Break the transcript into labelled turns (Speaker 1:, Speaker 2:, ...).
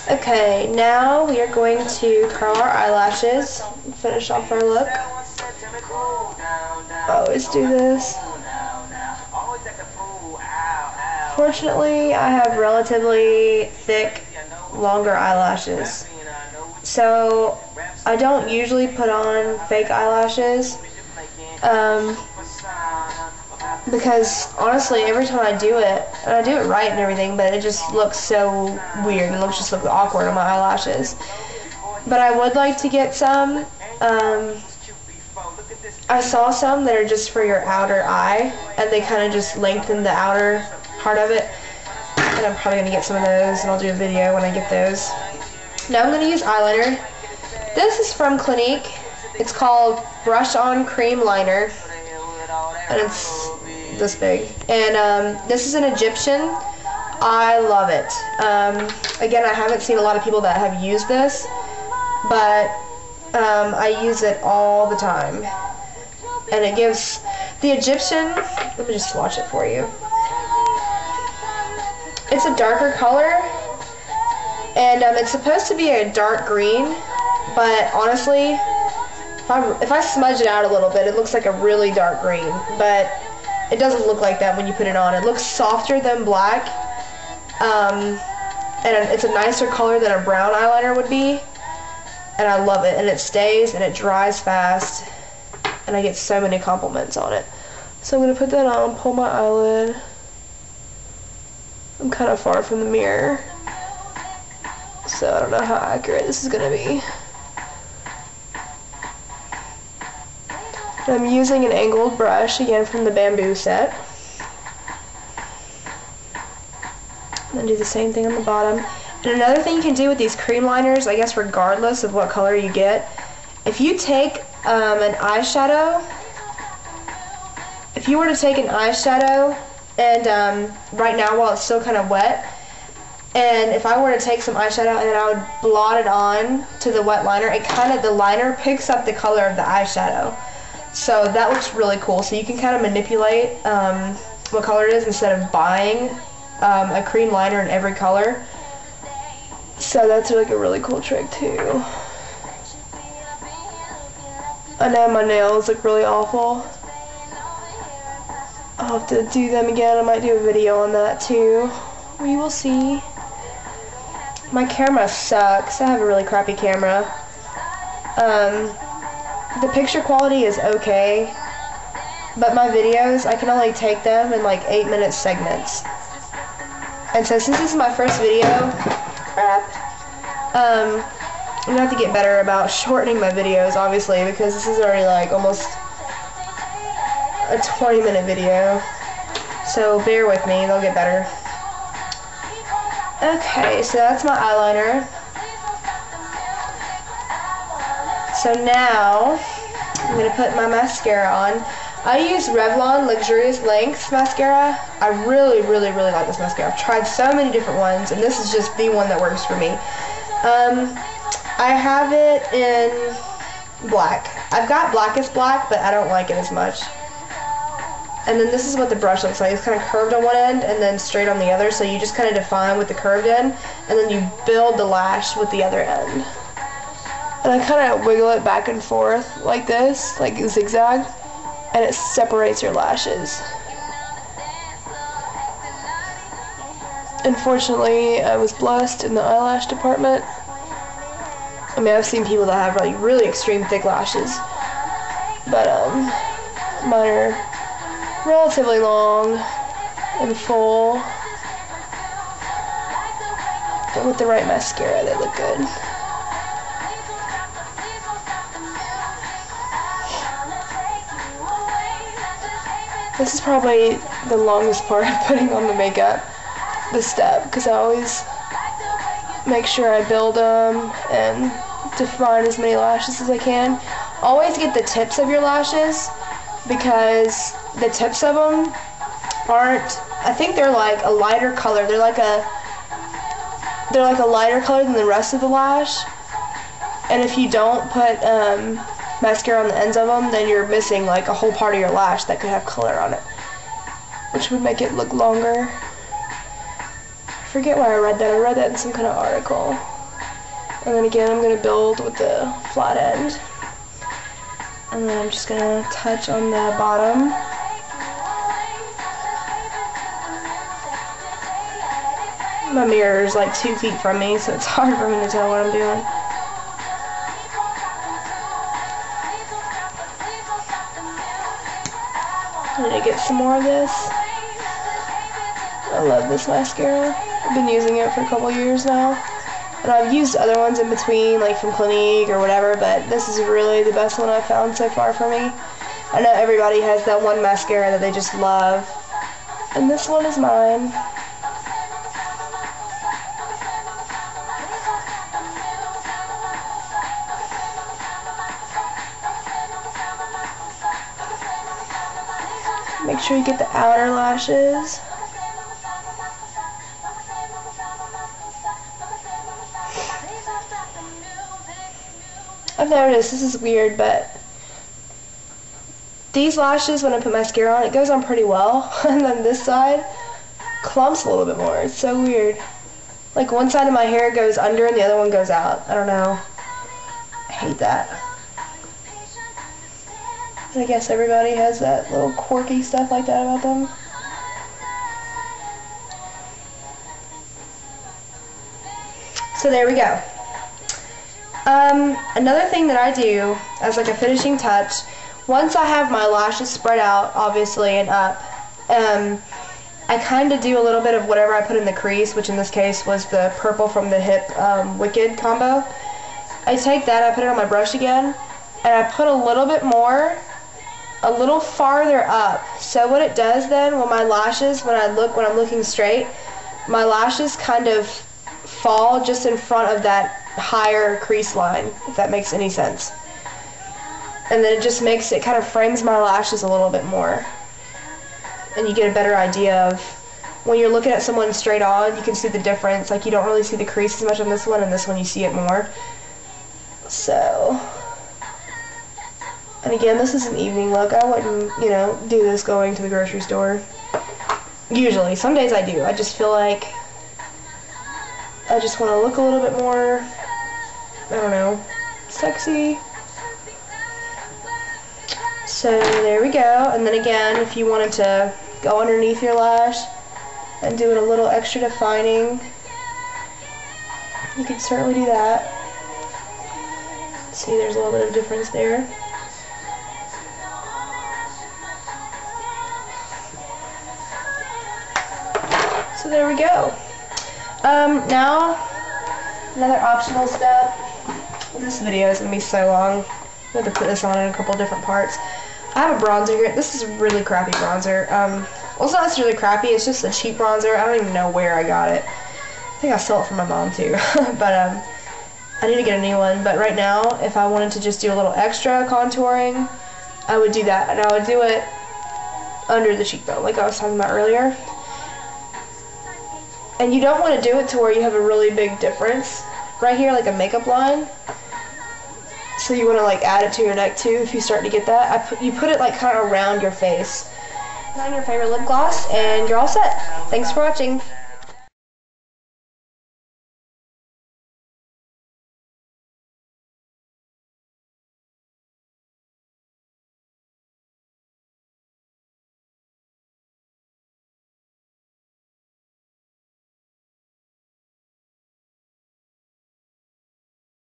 Speaker 1: Okay, now we are going to curl our eyelashes and finish off our look. I always do this. Fortunately, I have relatively thick, longer eyelashes. So, I don't usually put on fake eyelashes. Because honestly, every time I do it, and I do it right and everything, but it just looks so weird. It just looks awkward on my eyelashes. But I would like to get some. I saw some that are just for your outer eye, and they kind of just lengthen the outer part of it. And I'm probably going to get some of those, and I'll do a video when I get those. Now I'm going to use eyeliner. This is from Clinique. It's called Brush On Cream Liner, and it's this big. And this is an Egyptian. I love it. Again, I haven't seen a lot of people that have used this, but I use it all the time. And it gives the Egyptian, let me just swatch it for you. It's a darker color, and it's supposed to be a dark green, but honestly, if I smudge it out a little bit, it looks like a really dark green, but it doesn't look like that when you put it on. It looks softer than black, and it's a nicer color than a brown eyeliner would be, and I love it, and it stays, and it dries fast, and I get so many compliments on it. So I'm going to put that on, pull my eyelid. I'm kind of far from the mirror, so I don't know how accurate this is going to be. And I'm using an angled brush, again from the bamboo set. And then do the same thing on the bottom. And another thing you can do with these cream liners, I guess regardless of what color you get, if you take an eyeshadow, if you were to take an eyeshadow and right now while it's still kind of wet, and if I were to take some eyeshadow and then I would blot it on to the wet liner, the liner picks up the color of the eyeshadow. So that looks really cool. So you can kind of manipulate what color it is instead of buying a cream liner in every color. So that's like a really cool trick too. I know my nails look really awful. I'll have to do them again. I might do a video on that too. We will see. My camera sucks. I have a really crappy camera. The picture quality is okay, but my videos, I can only take them in like 8-minute segments. And so since this is my first video, I'm gonna have to get better about shortening my videos, obviously, because this is already like almost a 20-minute video. So bear with me, they'll get better. Okay, so that's my eyeliner. So now, I'm going to put my mascara on. I use Revlon Luxurious Lengths mascara. I really, really, really like this mascara. I've tried so many different ones, and this is just the one that works for me. I have it in black. I've got Blackest Black, but I don't like it as much. And then this is what the brush looks like. It's kind of curved on one end and then straight on the other, so you just kind of define with the curved end, and then you build the lash with the other end. And I kind of wiggle it back and forth like this, like a zigzag, and it separates your lashes. Unfortunately, I was blessed in the eyelash department. I mean, I've seen people that have like really extreme thick lashes, but mine are relatively long and full. But with the right mascara, they look good. This is probably the longest part of putting on the makeup, this step, because I always make sure I build them and define as many lashes as I can. Always get the tips of your lashes, because the tips of them aren't, I think they're like a lighter color. They're like a lighter color than the rest of the lash. And if you don't put mascara on the ends of them, then you're missing like a whole part of your lash that could have color on it, which would make it look longer. I forget where I read that. I read that in some kind of article. And then again, I'm going to build with the flat end. And then I'm just going to touch on the bottom. My mirror is like 2 feet from me, so it's hard for me to tell what I'm doing. I'm going to get some more of this. I love this mascara. I've been using it for a couple years now. And I've used other ones in between, like from Clinique or whatever, but this is really the best one I've found so far for me. I know everybody has that one mascara that they just love, and this one is mine. Make sure you get the outer lashes. I've noticed, this is weird, but these lashes, when I put mascara on, it goes on pretty well, and then this side clumps a little bit more. It's so weird. Like one side of my hair goes under and the other one goes out. I don't know. I hate that. And I guess everybody has that little quirky stuff like that about them. So there we go. Another thing that I do as like a finishing touch, once I have my lashes spread out, obviously, and up, I kind of do a little bit of whatever I put in the crease, which in this case was the purple from the Hip Wicked combo. I take that, I put it on my brush again, and I put a little bit more, a little farther up. So what it does then, when my lashes, when I'm looking straight, my lashes kind of fall just in front of that higher crease line, if that makes any sense. And then it kind of frames my lashes a little bit more. And you get a better idea of, when you're looking at someone straight on, you can see the difference. Like, you don't really see the crease as much on this one, and this one you see it more. So, and again, this is an evening look. I wouldn't, do this going to the grocery store. Usually. Some days I do. I just feel like I just want to look a little bit more, I don't know, sexy. So there we go. And then again, if you wanted to go underneath your lash and do it a little extra defining, you can certainly do that. See, there's a little bit of difference there. So there we go. Now, another optional step. This video is going to be so long. I have to put this on in a couple different parts. I have a bronzer here. This is a really crappy bronzer. Well, it's not necessarily crappy. It's just a cheap bronzer. I don't even know where I got it. I think I stole it from my mom too. But I need to get a new one. But right now, if I wanted to just do a little extra contouring, I would do that. And I would do it under the cheekbone, like I was talking about earlier. And you don't want to do it to where you have a really big difference right here, like a makeup line. So you want to like add it to your neck too if you start to get that. You put it like kind of around your face. Put on your favorite lip gloss and you're all set. Thanks for watching.